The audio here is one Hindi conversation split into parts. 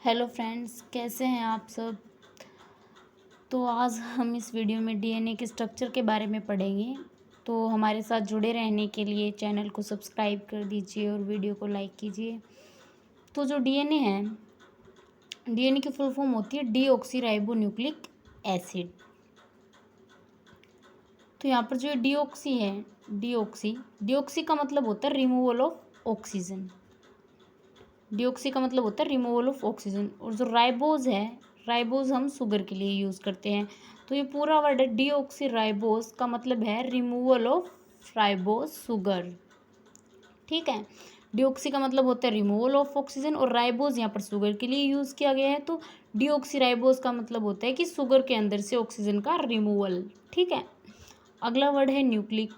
हेलो फ्रेंड्स, कैसे हैं आप सब। तो आज हम इस वीडियो में डीएनए के स्ट्रक्चर के बारे में पढ़ेंगे। तो हमारे साथ जुड़े रहने के लिए चैनल को सब्सक्राइब कर दीजिए और वीडियो को लाइक कीजिए। तो जो डीएनए है, डीएनए की फुल फॉर्म होती है डीऑक्सीराइबोन्यूक्लिक एसिड। तो यहाँ पर जो डीऑक्सी है, डीऑक्सी का मतलब होता है रिमूवल ऑफ ऑक्सीजन। डीऑक्सी का मतलब होता है रिमूवल ऑफ ऑक्सीजन। और जो राइबोज है, राइबोज हम शुगर के लिए यूज़ करते हैं। तो ये पूरा वर्ड है डीऑक्सी राइबोज का मतलब है रिमूवल ऑफ राइबोज शुगर। ठीक है, डीऑक्सी का मतलब होता है रिमूवल ऑफ ऑक्सीजन और राइबोज यहाँ पर शुगर के लिए यूज़ किया गया है। तो डीऑक्सी राइबोज का मतलब होता है कि शुगर के अंदर से ऑक्सीजन का रिमूवल। ठीक है, अगला वर्ड है न्यूक्लिक।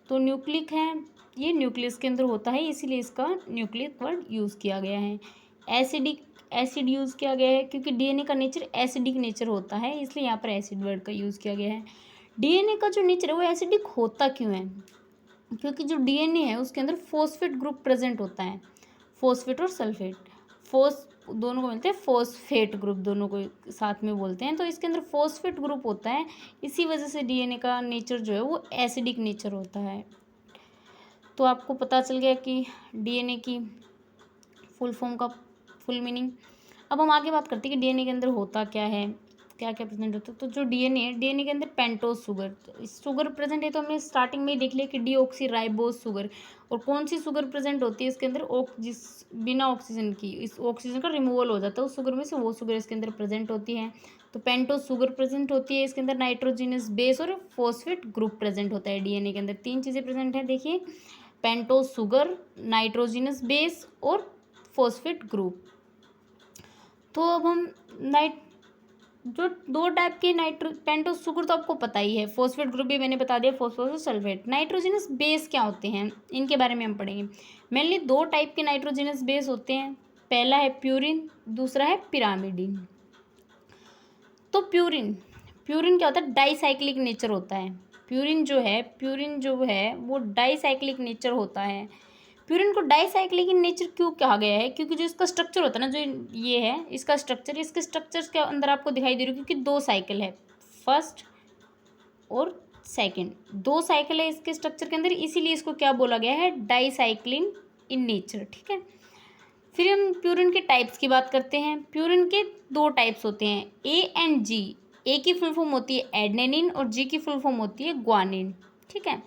तो न्यूक्लिक है, ये न्यूक्लियस के अंदर होता है, इसीलिए इसका न्यूक्लिक वर्ड यूज़ किया गया है। एसिड यूज़ किया गया है क्योंकि डीएनए का नेचर एसिडिक नेचर होता है, इसलिए यहाँ पर एसिड वर्ड का यूज़ किया गया है। डीएनए का जो नेचर है वो एसिडिक होता क्यों है? क्योंकि जो डीएनए है उसके अंदर फॉस्फेट ग्रुप प्रेजेंट होता है। फॉस्फेट और सल्फेट, दोनों को मिलते हैं फॉस्फेट ग्रुप, दोनों को साथ में बोलते हैं। तो इसके अंदर फॉस्फेट ग्रुप होता है, इसी वजह से डीएनए का नेचर जो है वो एसिडिक नेचर होता है। तो आपको पता चल गया कि डीएनए की फुल फॉर्म का फुल मीनिंग। अब हम आगे बात करते हैं कि डीएनए के अंदर होता क्या है, क्या क्या प्रेजेंट होता है। तो जो डीएनए है, डीएनए के अंदर पेंटोज शुगर, तो इस शुगर प्रेजेंट है। तो हमने स्टार्टिंग में ही देख लिया कि डीऑक्सी राइबोज शुगर। और कौन सी शुगर प्रेजेंट होती है इसके अंदर? जिस बिना ऑक्सीजन की, इस ऑक्सीजन का रिमूवल हो जाता है उस शुगर में से, वो शुगर इसके अंदर प्रेजेंट होती है। तो पेंटोज शुगर प्रेजेंट होती है, इसके अंदर नाइट्रोजिनस बेस और फॉस्फेट ग्रुप प्रेजेंट होता है। डीएनए के अंदर तीन चीज़ें प्रेजेंट हैं, देखिए, पेंटोज शुगर, नाइट्रोजिनस बेस और फॉस्फेट ग्रुप। तो अब हम जो दो टाइप के पेंटोज शुगर तो आपको पता ही है, फॉस्फेट ग्रुप भी मैंने बता दिया, फॉस्फोरस और सल्फेट। नाइट्रोजिनस बेस क्या होते हैं, इनके बारे में हम पढ़ेंगे। मेनली दो टाइप के नाइट्रोजिनस बेस होते हैं, पहला है प्यूरिन, दूसरा है पिरामिडिन। तो प्यूरिन क्या होता है? डाईसाइक्लिक नेचर होता है। प्यूरिन जो है वो डाईसाइक्लिक नेचर होता है। प्यूरिन को डाईसाइक्लिक इन नेचर क्यों कहा गया है? क्योंकि जो इसका स्ट्रक्चर होता है ना, जो ये है इसका स्ट्रक्चर, इसके स्ट्रक्चर्स के अंदर आपको दिखाई दे रही है, क्योंकि दो साइकिल है, फर्स्ट और सेकंड, दो साइकिल है इसके स्ट्रक्चर के अंदर, इसीलिए इसको क्या बोला गया है? डाईसाइक्लिन इन नेचर। ठीक है, फिर हम प्यूरिन के टाइप्स की बात करते हैं। प्यूरिन के दो टाइप्स होते हैं, ए एंड जी। ए की फुल फॉर्म होती है एडेनिन और जी की फुल फॉर्म होती है ग्वानिन। ठीक है,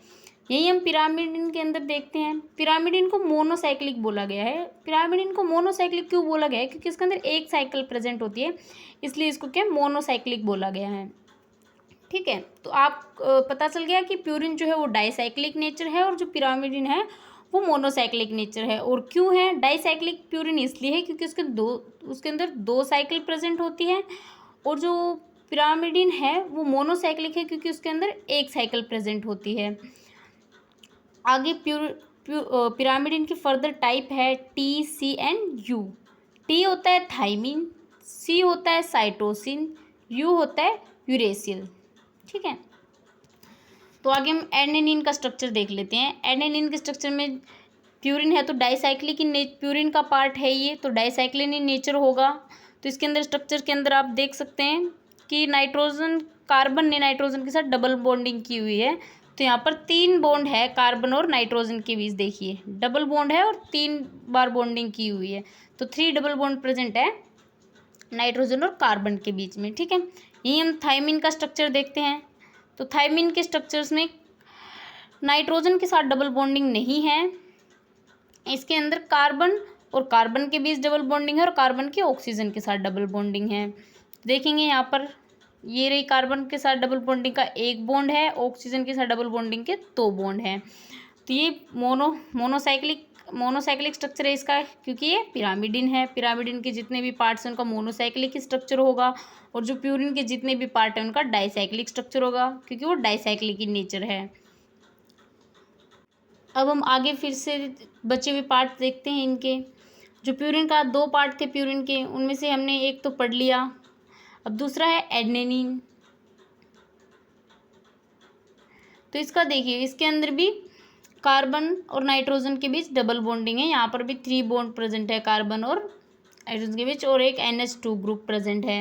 यही हम पिरामिडिन के अंदर देखते हैं। पिरामिडिन को मोनोसाइक्लिक बोला गया है। पिरामिडिन को मोनोसाइक्लिक क्यों बोला गया है? क्योंकि इसके अंदर एक साइकिल प्रेजेंट होती है, इसलिए इसको क्या मोनोसाइक्लिक बोला गया है। ठीक है, तो आप पता चल गया कि प्यूरिन जो है वो डाईसाइक्लिक नेचर है और जो पिरामिडिन है वो मोनोसाइक्लिक नेचर है। और क्यों है डाईसाइक्लिक प्यूरिन? इसलिए है क्योंकि उसके अंदर दो साइकिल प्रेजेंट होती है, और जो पिरामिडिन है वो मोनोसाइक्लिक है क्योंकि उसके अंदर एक साइकिल प्रेजेंट होती है। आगे पिरामिडिन की फर्दर टाइप है T, C and U. T होता है थाइमिन, सी होता है साइटोसिन, यू होता है यूरेसिल। ठीक है, तो आगे हम एडेनिन का स्ट्रक्चर देख लेते हैं। एडेनिन के स्ट्रक्चर में प्यूरिन है तो डाईसाइक्लिक इन प्यूरिन का पार्ट है ये, तो डाईसाइक्लिन इन नेचर होगा। तो इसके अंदर स्ट्रक्चर के अंदर आप देख सकते हैं कि कार्बन ने नाइट्रोजन के साथ डबल बॉन्डिंग की हुई है। तो यहाँ पर 3 बॉन्ड है कार्बन और नाइट्रोजन के बीच, देखिए डबल बॉन्ड है और 3 बार बॉन्डिंग की हुई है। तो 3 डबल बॉन्ड प्रेजेंट है नाइट्रोजन और कार्बन के बीच में। ठीक है, यही हम थाइमिन का स्ट्रक्चर देखते हैं। तो थाइमिन के स्ट्रक्चर्स में नाइट्रोजन के साथ डबल बॉन्डिंग नहीं है, इसके अंदर कार्बन और कार्बन के बीच डबल बॉन्डिंग है और कार्बन के ऑक्सीजन के साथ डबल बॉन्डिंग है। देखेंगे यहाँ पर, ये रही कार्बन के साथ डबल बॉन्डिंग का 1 बॉन्ड है, ऑक्सीजन के साथ डबल बॉन्डिंग के 2 बॉन्ड है। तो ये मोनोसाइक्लिक स्ट्रक्चर है इसका, क्योंकि ये पिरामिडिन है। पिरामिडिन के जितने भी पार्ट्स हैं उनका मोनोसाइक्लिक स्ट्रक्चर होगा, और जो प्यूरिन के जितने भी पार्ट हैं उनका डाईसाइक्लिक स्ट्रक्चर होगा, क्योंकि वो डाईसाइक्लिक इन नेचर है। अब हम आगे फिर से बचे हुए पार्ट देखते हैं इनके। जो प्यूरिन का 2 पार्ट थे प्यूरिन के, उनमें से हमने एक तो पढ़ लिया, अब दूसरा है एडेनिन। तो इसका देखिए, इसके अंदर भी कार्बन और नाइट्रोजन के बीच डबल बॉन्डिंग है, यहाँ पर भी 3 बॉन्ड प्रेजेंट है कार्बन और हाइड्रोजन के बीच, और एक NH2 ग्रुप प्रेजेंट है।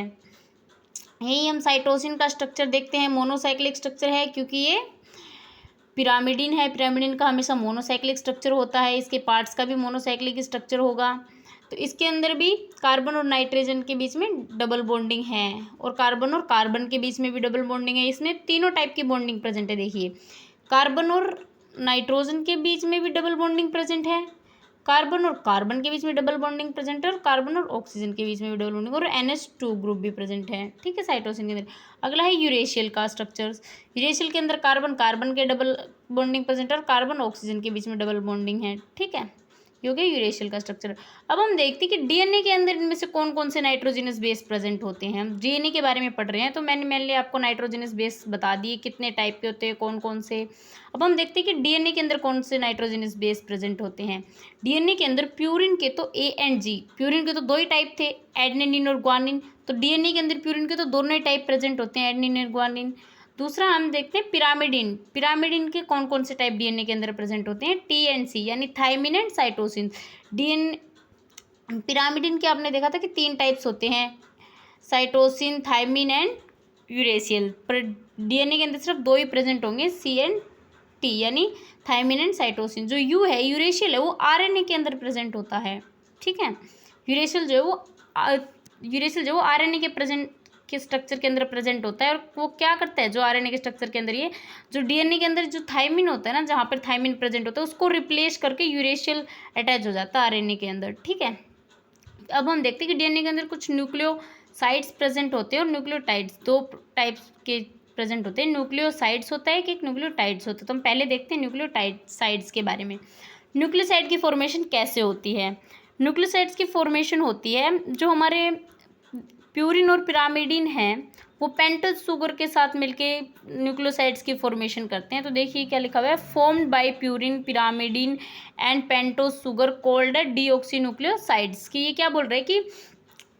यही हम साइटोसिन का स्ट्रक्चर देखते हैं, मोनोसाइक्लिक स्ट्रक्चर है क्योंकि ये पिरामिडिन है। पिरामिडिन का हमेशा मोनोसाइक्लिक स्ट्रक्चर होता है, इसके पार्ट्स का भी मोनोसाइक्लिक स्ट्रक्चर होगा। तो इसके अंदर भी कार्बन और नाइट्रोजन के बीच में डबल बॉन्डिंग है, और कार्बन के बीच में भी डबल बॉन्डिंग है। इसमें तीनों टाइप की बॉन्डिंग प्रेजेंट है। देखिए, कार्बन और नाइट्रोजन के बीच में भी डबल बॉन्डिंग प्रेजेंट है, कार्बन के बीच में डबल बॉन्डिंग प्रेजेंट है, और कार्बन और ऑक्सीजन के बीच में भी डबल बॉन्डिंग, और NH2 ग्रुप भी प्रेजेंट है। ठीक है, साइटोसिन के अंदर। अगला है यूरेशियल का स्ट्रक्चर्स। यूरेशियल के अंदर कार्बन के डबल बॉन्डिंग प्रेजेंट है, और कार्बन ऑक्सीजन के बीच में डबल बॉन्डिंग है। ठीक है, ये हो गया यूरेशियल का स्ट्रक्चर। अब हम देखते हैं कि डीएनए के अंदर इनमें से कौन कौन से नाइट्रोजनस बेस प्रेजेंट होते हैं। हम डीएनए के बारे में पढ़ रहे हैं, तो मैंने मेनली आपको नाइट्रोजनस बेस बता दिए कितने टाइप के होते हैं, कौन कौन से। अब हम देखते हैं कि डीएनए के अंदर कौन से नाइट्रोजनस बेस प्रेजेंट होते हैं। डीएनए के अंदर प्यूरिन के तो A एंड G, प्यूरिन के तो दो ही टाइप थे, एडेनिन और ग्वानिन। तो डीएनए के अंदर प्यूरिन के तो दोनों ही टाइप प्रेजेंट होते हैं, एडेनिन और ग्वानिन। दूसरा हम देखते हैं पिरामिडिन। पिरामिडिन के कौन कौन से टाइप डीएनए के अंदर प्रेजेंट होते हैं, T एंड C, यानी thymine and cytosine. DNA pyrimidine के आपने देखा था कि 3 टाइप्स होते हैं, साइटोसिन, थायमिन एंड यूरेशियल। पर डीएनए के अंदर सिर्फ 2 ही प्रेजेंट होंगे, C एंड T, यानी थायमिन एंड साइटोसिन। जो यू है, यूरेशियल है, वो आरएनए के अंदर प्रेजेंट होता है। ठीक है, यूरेशियल जो है वो आरएनए के स्ट्रक्चर के अंदर प्रेजेंट होता है। और वो क्या करता है, जो आरएनए के स्ट्रक्चर के अंदर, ये जो डीएनए के अंदर जो थायमिन होता है ना, जहाँ पर थायमिन प्रेजेंट होता है, उसको रिप्लेस करके यूरेशियल अटैच हो जाता है आरएनए के अंदर। ठीक है, अब हम देखते हैं कि डीएनए के अंदर कुछ न्यूक्लियोसाइड्स प्रेजेंट होते हैं और न्यूक्लियोटाइड्स, 2 टाइप्स के प्रेजेंट होते हैं। न्यूक्लियोसाइड्स होता है कि एक न्यूक्लियोटाइड्स होता है। तो हम पहले देखते हैं न्यूक्लियोसाइड्स के बारे में। न्यूक्लियोसाइड की फॉर्मेशन कैसे होती है। न्यूक्लियोसाइड्स की फॉर्मेशन होती है, जो हमारे प्यूरिन और पिरामिडिन है, वो पेंटोज शुगर के साथ मिलके न्यूक्लियोसाइड्स की फॉर्मेशन करते हैं। तो देखिए क्या लिखा हुआ है, formed by purine, pyrimidine and pentose sugar called deoxy nucleosides. की ये क्या बोल रहे हैं कि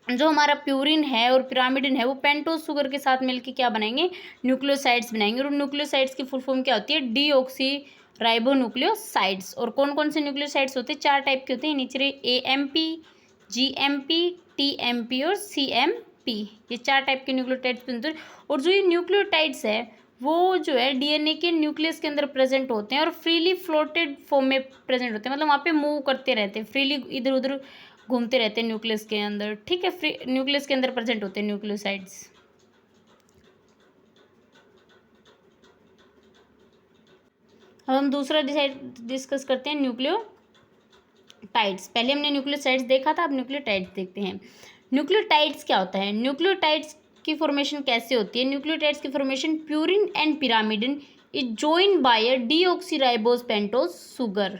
जो हमारा प्यूरिन है और पिरामिडिन है, वो पेंटोज शुगर के साथ मिलके क्या बनाएंगे, न्यूक्लियोसाइड्स बनाएंगे। और न्यूक्लियोसाइड्स की फुल फॉर्म क्या होती है, डीऑक्सी राइबोन्यूक्लियोसाइड्स। और कौन कौन से न्यूक्लियोसाइड्स होते हैं, 4 टाइप के होते हैं नीचे, AMP, GMP, TMP और CMP। ये 4 टाइप के न्यूक्लियोटाइड्स बनते हैं। और जो ये न्यूक्लियोटाइड्स है, वो जो है डीएनए के न्यूक्लियस के अंदर प्रेजेंट होते हैं और फ्रीली फ्लोटेड फॉर्म में प्रेजेंट होते हैं, मतलब वहाँ पे मूव करते रहते हैं, फ्रीली इधर उधर घूमते रहते हैं न्यूक्लियस के अंदर। ठीक है, फ्री न्यूक्लियस के अंदर प्रेजेंट होते हैं न्यूक्लियोसाइड्स। अब हम दूसरा डिस्कस करते हैं, न्यूक्लियोटाइड्स। पहले हमने न्यूक्लियोसाइड्स देखा था, अब न्यूक्लियोटाइड्स देखते हैं। न्यूक्लियोटाइड्स क्या होता है, न्यूक्लियोटाइड्स की फॉर्मेशन कैसे होती है। न्यूक्लियोटाइड्स की formation purine and pyrimidine is joined by a deoxyribose pentose sugar.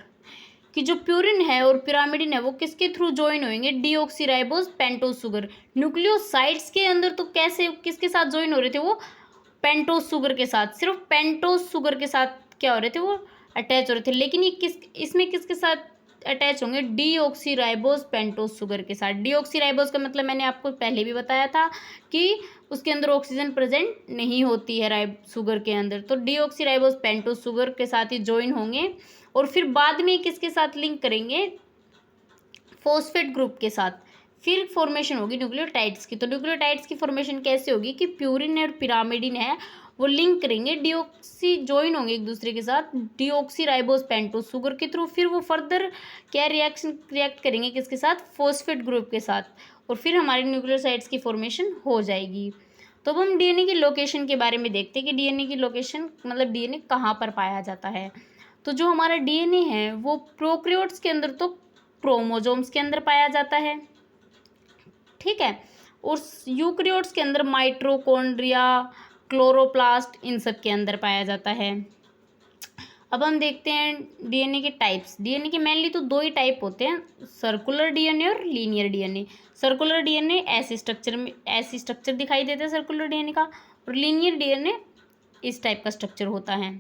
कि जो प्यूरिन है और पिरामिडिन है, वो किसके थ्रू ज्वाइन होंगे, डीऑक्सीराइबोज पेंटोज शुगर। न्यूक्लियोसाइड्स के अंदर तो कैसे किसके साथ ज्वाइन हो रहे थे, वो पेंटोज शुगर के साथ, सिर्फ पेंटोज शुगर के साथ क्या हो रहे थे, वो अटैच हो रहे थे। लेकिन ये इसमें किसके साथ अटैच होंगे, डीऑक्सीराइबोज पेंटोज शुगर के साथ। डीऑक्सीराइबोज का मतलब मैंने आपको पहले भी बताया था कि उसके अंदर ऑक्सीजन प्रेजेंट नहीं होती है शुगर के अंदर। तो डीऑक्सीराइबोज पेंटोज शुगर के साथ ही ज्वाइन होंगे, और फिर बाद में किसके साथ लिंक करेंगे, फॉस्फेट ग्रुप के साथ, फिर फॉर्मेशन होगी न्यूक्लियोटाइड्स की। तो न्यूक्लियोटाइड्स की फॉर्मेशन कैसे होगी कि प्यूरिन और पिरामिडिन है, वो लिंक करेंगे, डीऑक्सी ज्वाइन होंगे एक दूसरे के साथ डीऑक्सीराइबोज पेंटोज शुगर के थ्रू। फिर वो फर्दर क्या रिएक्ट करेंगे किसके साथ, फॉस्फेट ग्रुप के साथ, और फिर हमारे न्यूक्लियोसाइड्स की फॉर्मेशन हो जाएगी। तो अब हम डीएनए की लोकेशन के बारे में देखते हैं कि डीएनए की लोकेशन मतलब डीएनए कहाँ पर पाया जाता है। तो जो हमारा डीएनए है, वो प्रोकैरियोट्स के अंदर तो क्रोमोजोम्स के अंदर पाया जाता है। ठीक है, और यूकैरियोट्स के अंदर माइटोकॉन्ड्रिया, क्लोरोप्लास्ट, इन सब के अंदर पाया जाता है। अब हम देखते हैं डीएनए के टाइप्स। डीएनए के मेनली तो 2 ही टाइप होते हैं, सर्कुलर डीएनए और लीनियर डीएनए। सर्कुलर डीएनए ऐसे स्ट्रक्चर दिखाई देता है सर्कुलर डीएनए का, और लीनियर डीएनए इस टाइप का स्ट्रक्चर होता है।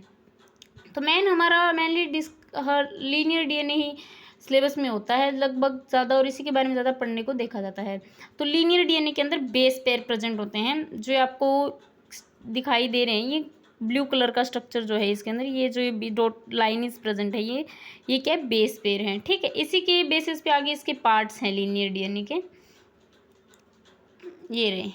तो हमारा मेनली लीनियर डीएनए ही सिलेबस में होता है लगभग ज़्यादा, और इसी के बारे में ज़्यादा पढ़ने को देखा जाता है। तो लीनियर डीएनए के अंदर बेस पेयर प्रेजेंट होते हैं, जो आपको दिखाई दे रहे हैं। ये ब्लू कलर का स्ट्रक्चर जो है इसके अंदर, ये जो डॉट लाइन इज प्रेजेंट है, ये क्या है, बेस पेयर है। ठीक है, इसी के बेसिस पे आगे इसके पार्ट्स हैं लीनियर डीएनए के। ये रहे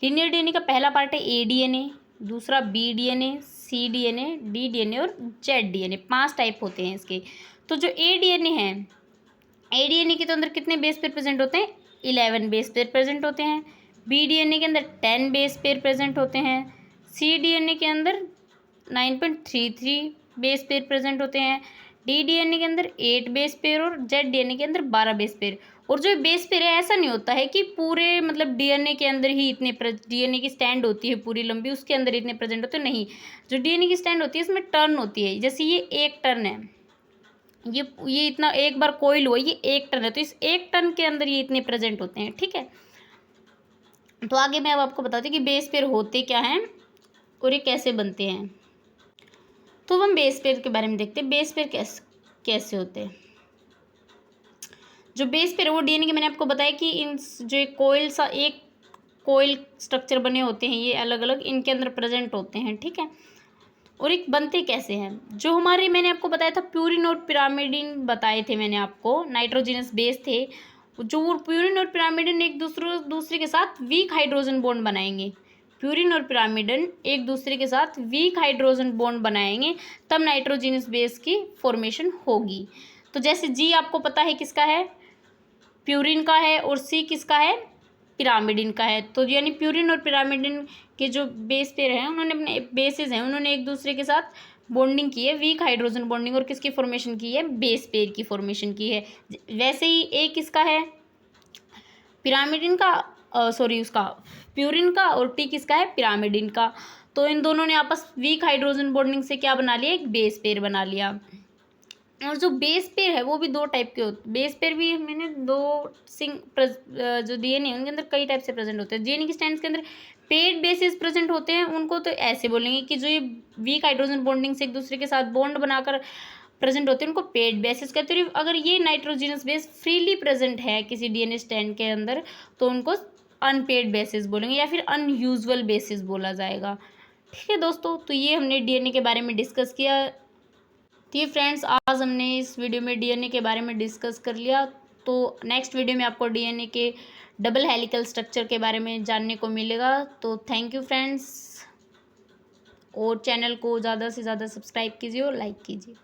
लीनियर डीएनए का पहला पार्ट है ए डीएनए, दूसरा बी डीएनए, सी डीएनए, डी डीएनए और जेड डीएनए। 5 टाइप होते हैं इसके। तो जो ए डीएनए है, ए डीएनए के तो अंदर कितने बेस पेयर प्रेजेंट होते हैं? 11 बेस पेयर प्रेजेंट होते हैं। बी डीएनए के अंदर 10 बेस पेयर प्रेजेंट होते हैं। सी डीएनए के अंदर 9.33 बेस पेयर प्रेजेंट होते हैं। डी डीएनए के अंदर 8 बेस पेयर और जेड डीएनए के अंदर 12 बेस पेयर। और जो बेस पेयर है, ऐसा नहीं होता है कि पूरे मतलब डीएनए के अंदर ही इतने डीएनए की स्टैंड होती है पूरी लंबी, उसके अंदर इतने प्रेजेंट होते हैं, नहीं। जो डीएनए की स्टैंड होती है इसमें टर्न होती है। जैसे ये एक टर्न है, ये इतना एक बार कोइल हुआ, ये एक टर्न है, तो इस एक टर्न के अंदर ये इतने प्रेजेंट होते हैं, ठीक है। तो आगे मैं अब आपको बताती हूँ कि बेस पेयर होते क्या हैं और ये कैसे बनते हैं। तो हम बेस पेयर के बारे में देखते हैं, बेस पेयर कैसे होते हैं। जो बेस पेयर है वो डीएनए के, मैंने आपको बताया कि इन जो एक कोयल स्ट्रक्चर बने होते हैं, ये अलग अलग इनके अंदर प्रेजेंट होते हैं, ठीक है। और एक बनते कैसे हैं, जो हमारे मैंने आपको बताया था प्यूरिन और पिरामिडिन बताए थे मैंने आपको, नाइट्रोजनस बेस थे। जो प्यूरिन और पिरामिडिन एक दूसरे के साथ वीक हाइड्रोजन बॉन्ड बनाएंगे, प्यूरिन और पिरामिडन एक दूसरे के साथ वीक हाइड्रोजन बॉन्ड बनाएंगे, तब नाइट्रोजनस बेस की फॉर्मेशन होगी। तो जैसे जी आपको पता है किसका है, प्यूरिन का है, और सी किसका है, पिरामिडिन का है। तो यानी प्यूरिन और पिरामिडिन के जो बेस पेयर हैं, उन्होंने अपने बेसिस हैं, उन्होंने एक दूसरे के साथ बॉन्डिंग की है, वीक हाइड्रोजन बॉन्डिंग, और किसकी फॉर्मेशन की है, बेस पेयर की फॉर्मेशन की है। वैसे ही ए किसका है, पिरामिडिन का, उसका प्यूरिन का, और टी किसका है, पिरामिडिन का। तो इन दोनों ने आपस वीक हाइड्रोजन बॉन्डिंग से क्या बना लिया, एक बेस पेयर बना लिया। और जो बेस पेयर है वो भी 2 टाइप के होते, बेस पेयर भी मैंने 2 जो डीएनए उनके अंदर कई टाइप से प्रेजेंट होते हैं। डीएनए की स्ट्रैंड्स के अंदर पेड बेसिस प्रेजेंट होते हैं, उनको तो ऐसे बोलेंगे कि जो ये वीक हाइड्रोजन बॉन्डिंग से एक दूसरे के साथ बॉन्ड बनाकर प्रेजेंट होते हैं, उनको पेड बेसिस कहते हैं। अगर ये नाइट्रोजनस बेस फ्रीली प्रेजेंट है किसी डीएनए स्ट्रैंड के अंदर, तो उनको अनपेड बेसिस बोलेंगे या फिर अनयूजुअल बेसिस बोला जाएगा, ठीक है दोस्तों। तो ये हमने डीएनए के बारे में डिस्कस किया। तो ये फ्रेंड्स, आज हमने इस वीडियो में डीएनए के बारे में डिस्कस कर लिया। तो नेक्स्ट वीडियो में आपको डीएनए के डबल हेलिकल स्ट्रक्चर के बारे में जानने को मिलेगा। तो थैंक यू फ्रेंड्स, और चैनल को ज़्यादा से ज़्यादा सब्सक्राइब कीजिए और लाइक कीजिए।